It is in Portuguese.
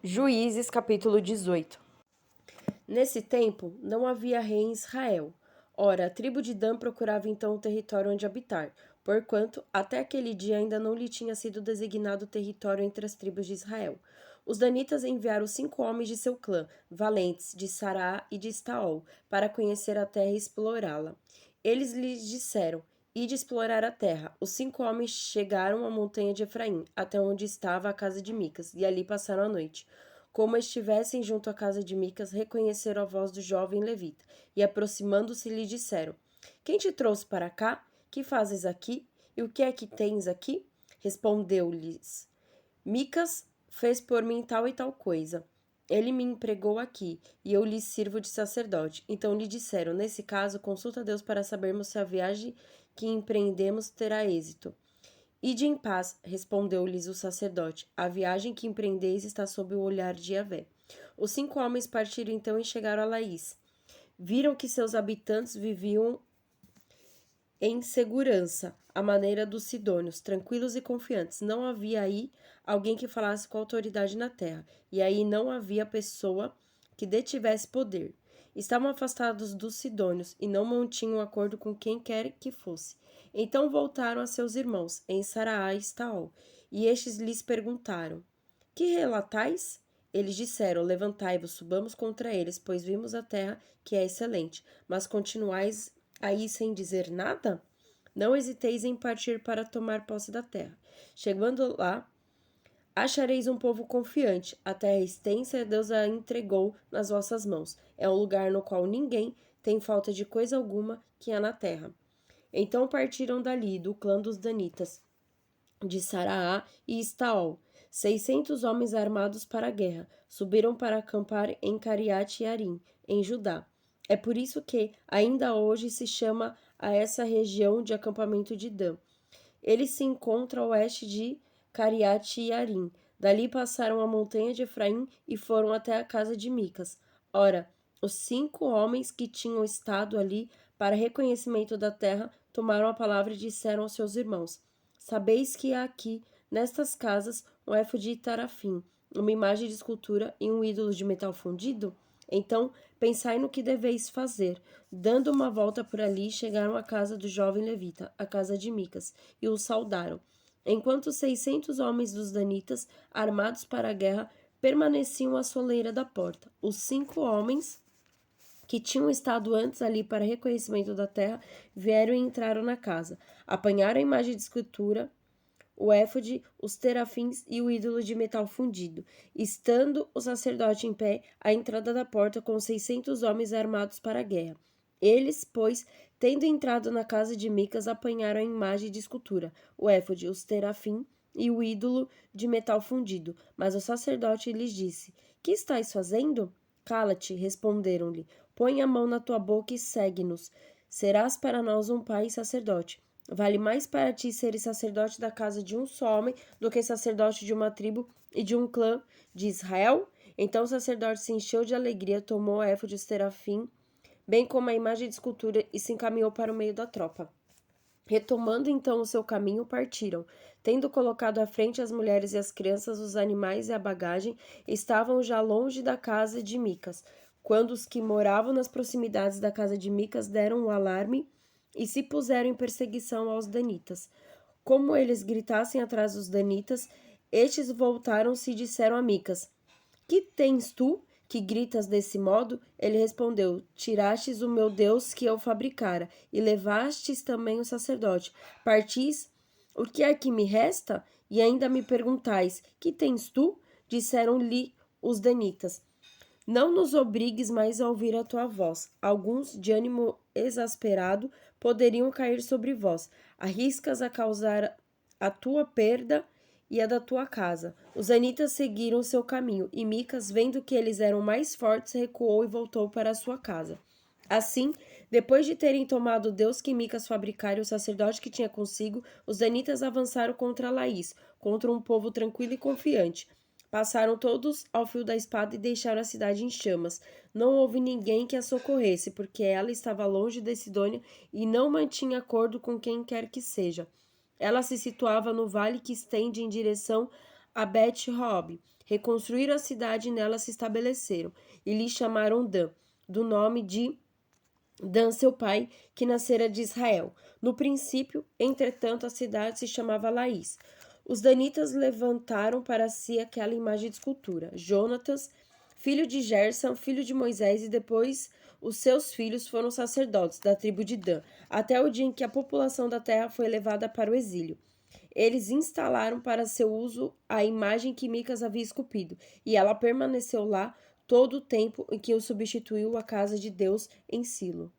Juízes, capítulo 18. Nesse tempo, não havia rei em Israel. Ora, a tribo de Dan procurava então o território onde habitar, porquanto até aquele dia ainda não lhe tinha sido designado território entre as tribos de Israel. Os danitas enviaram 5 homens de seu clã, valentes, de Sará e de Estaol, para conhecer a terra e explorá-la. Eles lhes disseram: Ide explorar a terra. Os 5 homens chegaram à montanha de Efraim, até onde estava a casa de Micas, e ali passaram a noite. Como estivessem junto à casa de Micas, reconheceram a voz do jovem levita, e aproximando-se lhe disseram: Quem te trouxe para cá? Que fazes aqui? E o que é que tens aqui? Respondeu-lhes: Micas fez por mim tal e tal coisa. Ele me empregou aqui, e eu lhe sirvo de sacerdote. Então lhe disseram: Nesse caso, consulta Deus para sabermos se a viagem que empreendemos terá êxito. Ide em paz, respondeu-lhes o sacerdote. A viagem que empreendeis está sob o olhar de Yahvé. Os 5 homens partiram então e chegaram a Laís. Viram que seus habitantes viviam em segurança, à maneira dos sidônios, tranquilos e confiantes. Não havia aí alguém que falasse com autoridade na terra, e aí não havia pessoa que detivesse poder. Estavam afastados dos sidônios e não mantinham acordo com quem quer que fosse. Então voltaram a seus irmãos, em Saraá e Estaol, e estes lhes perguntaram: Que relatais? Eles disseram: Levantai-vos, subamos contra eles, pois vimos a terra que é excelente, mas continuais aí sem dizer nada? Não hesiteis em partir para tomar posse da terra. Chegando lá, achareis um povo confiante. A terra extensa Deus a entregou nas vossas mãos. É um lugar no qual ninguém tem falta de coisa alguma que há na terra. Então partiram dali, do clã dos Danitas, de Saraá e Estaol, 600 homens armados para a guerra. Subiram para acampar em Cariate Arim, em Judá. É por isso que, ainda hoje, se chama a essa região de acampamento de Dan. Ele se encontra a oeste de Cariate Yarim. Dali passaram a montanha de Efraim e foram até a casa de Micas. Ora, os 5 homens que tinham estado ali para reconhecimento da terra tomaram a palavra e disseram aos seus irmãos: Sabeis que há aqui, nestas casas, um éfode de tarafim, uma imagem de escultura e um ídolo de metal fundido? Então, pensai no que deveis fazer. Dando uma volta por ali, chegaram à casa do jovem levita, a casa de Micas, e o saudaram. Enquanto 600 homens dos danitas, armados para a guerra, permaneciam à soleira da porta. Os 5 homens que tinham estado antes ali para reconhecimento da terra vieram e entraram na casa. Apanharam a imagem de escultura, o éfode, os terafins e o ídolo de metal fundido, estando o sacerdote em pé à entrada da porta com 600 homens armados para a guerra. Eles, pois, tendo entrado na casa de Micas, apanharam a imagem de escultura, o éfode, os terafim e o ídolo de metal fundido. Mas o sacerdote lhes disse: Que estáis fazendo? Cala-te, responderam-lhe. Põe a mão na tua boca e segue-nos. Serás para nós um pai e sacerdote. Vale mais para ti seres sacerdote da casa de um só homem do que sacerdote de uma tribo e de um clã de Israel? Então o sacerdote se encheu de alegria, tomou a éfode de serafim, bem como a imagem de escultura, e se encaminhou para o meio da tropa. Retomando então o seu caminho, partiram. Tendo colocado à frente as mulheres e as crianças, os animais e a bagagem, estavam já longe da casa de Micas, quando os que moravam nas proximidades da casa de Micas deram um alarme e se puseram em perseguição aos danitas. Como eles gritassem atrás dos danitas, estes voltaram-se e disseram a Micas: Que tens tu, que gritas desse modo? Ele respondeu: Tirastes o meu Deus que eu fabricara, e levastes também o sacerdote. Partis, o que é que me resta? E ainda me perguntais: Que tens tu? Disseram-lhe os danitas: Não nos obrigues mais a ouvir a tua voz. Alguns, de ânimo exasperado, poderiam cair sobre vós. Arriscas a causar a tua perda e a da tua casa. Os anitas seguiram seu caminho, e Micas, vendo que eles eram mais fortes, recuou e voltou para a sua casa. Assim, depois de terem tomado o Deus que Micas fabricara e o sacerdote que tinha consigo, os danitas avançaram contra Laís, contra um povo tranquilo e confiante. Passaram todos ao fio da espada e deixaram a cidade em chamas. Não houve ninguém que a socorresse, porque ela estava longe de Sidônia e não mantinha acordo com quem quer que seja. Ela se situava no vale que estende em direção a Bet-Rob, reconstruíram a cidade e nela se estabeleceram, e lhe chamaram Dan, do nome de Dan, seu pai, que nascera de Israel. No princípio, entretanto, a cidade se chamava Laís. Os danitas levantaram para si aquela imagem de escultura. Jonatas, filho de Gerson, filho de Moisés, e depois os seus filhos foram sacerdotes da tribo de Dan, até o dia em que a população da terra foi levada para o exílio. Eles instalaram para seu uso a imagem que Micas havia esculpido, e ela permaneceu lá todo o tempo em que o substituiu a casa de Deus em Silo.